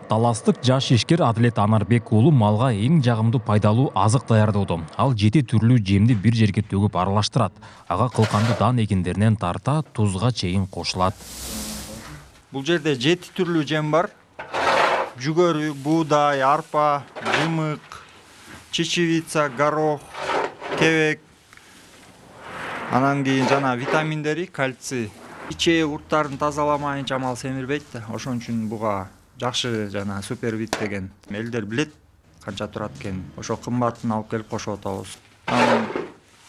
Таластык жаш ишкер Адилет Анарбек уулу малга эң жагымдуу пайдалуу азык даярдоодо. Ал 7 түрлүү жемди бир жерге төгүп аралаштырат. Ага кылканды дан экендеринен тарта тузга чейин кошулат. Бул жерде 7 түрлүү жем бар. Жүгөрү, буудай, арпа, жымык, чечевица, горох, кебек. Анан кийин жана витаминдери, кальций. Ичээ урттарын тазаламайынча мал семирбейт да. Ошон үчүн буга жакшы жана супервит деген элдер билет канча турат экенин. Ошо кымбатын алып келип кошуп атабыз.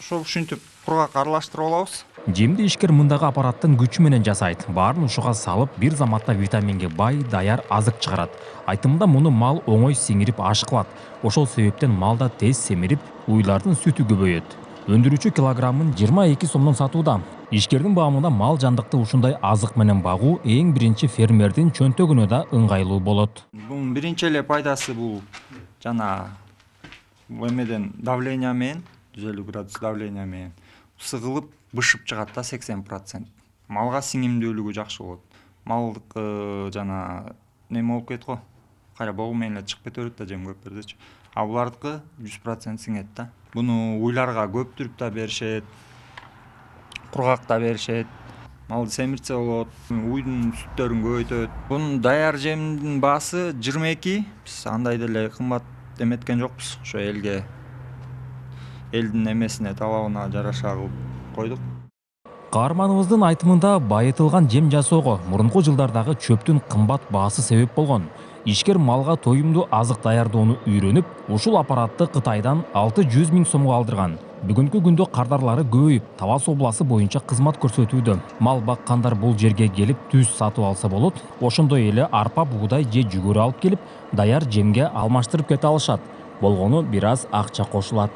Ошо ушинтип кургак аралаштырып алабыз. Жемди ишкер мындагы аппараттын күчү менен жасайт. Баарын ушуга салып, бир заматта витаминге бай, даяр азык чыгарат. Айтымында муну мал оңой сиңирип аш кылат. Ошол себептен малда тез семирип, уйлардын сүтү көбөйөт. Өндүрүүчү килограммын 22 сомдон сатууда. Ишкердин баамында мал жандыкты ушундай азык менен багуу эң биринчи фермердин чөнтөгүнө да ыңгайлуу болот. Бунун биринчи эле пайдасы бул жана эмеден давление менен 150 градус давление менен сыгылып бышып чыгат да 80%. Малга сиңимдүүлүгү жакшы болот. Малдык жана неме болуп кетет го. Кайра богу менен эле чыгып кете берет да жем көп бердичи. А булардыкы 100% сиңет да. Буну уйларга көптүрүп да беришет. Кургак да беришет. Малды семиртсе болот. Уйдун сүттөрүн көбөйтөт. Бунун даяр жемдин баасы 22. Биз андай деле кымбат эметкен жокпуз. Ошо элдин эмесине талабына жараша кылып койдук. Каарманыбыздын айтымында байытылган жем жасоого мурунку жылдардагы чөптүн кымбат баасы себеп болгон. Ишкер малга тоюмдуу азык даярдоону үйрөнүп, ушул аппаратты Кытайдан 600 000 сомго алдырган. Бүгүнкү күндө кардарлары көбөйүп, Талас областы боюнча кызмат көрсөтүүдө. Мал баккандар бул жерге келип түз сатып алса болот. Ошондой эле арпа, буудай же жүгөрү алып келип, даяр жемге алмаштырып кете алышат. Болгону бир аз акча кошулат.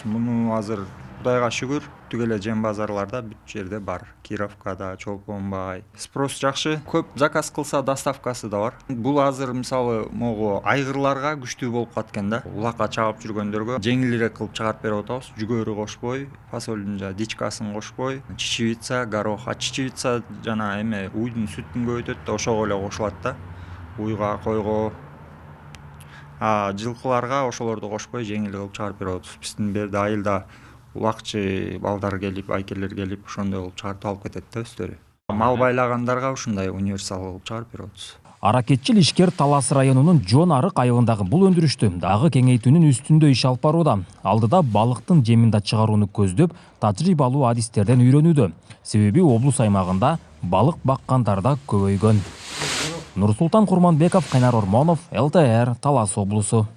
Муну азыр Кудайга шүгүр, түгө эле жем базарларда бүт жерде бар. Кировкада, Чолпонбай. Спрос жакшы. Көп заказ кылса доставкасы да бар. Бул азыр мисалы могу айгырларга күчтүү болуп каткан да. Улакка чабып жүргөндөргө жеңилирээк кылып чыгарып берип атабыз. Жүгөрү кошпой, фасолдун дичкасын кошпой, чечевица, горох. Чечевица жана уйдун сүтүн көбөйтөт да, ошого эле кошулат да. Уйга, койго. Жылкыларга ошолорду кошпой жеңил кылып чыгарып берип атабыз. Биздин берде айылда улакчы балдар келип, айкелер келип, ошондой кылып чыгарып алып кетет да өздөрү. Мал байлагандарга ушундай универсал кылып чыгарып берип атабыз. Аракетчил ишкер Талас районунун Жон Арык айылындагы бул өндүрүштү дагы кеңейтүүнүн үстүндө иш алып барууда. Алдыда балыктын жемин да чыгарууну көздөп, тажрыйбалуу адистерден үйрөнүүдө. Себеби облус аймагында балык баккандар да көбөйгөн. Нурсултан Курманбеков, Кайнар Ормонов, ЛТР, Талас облусу.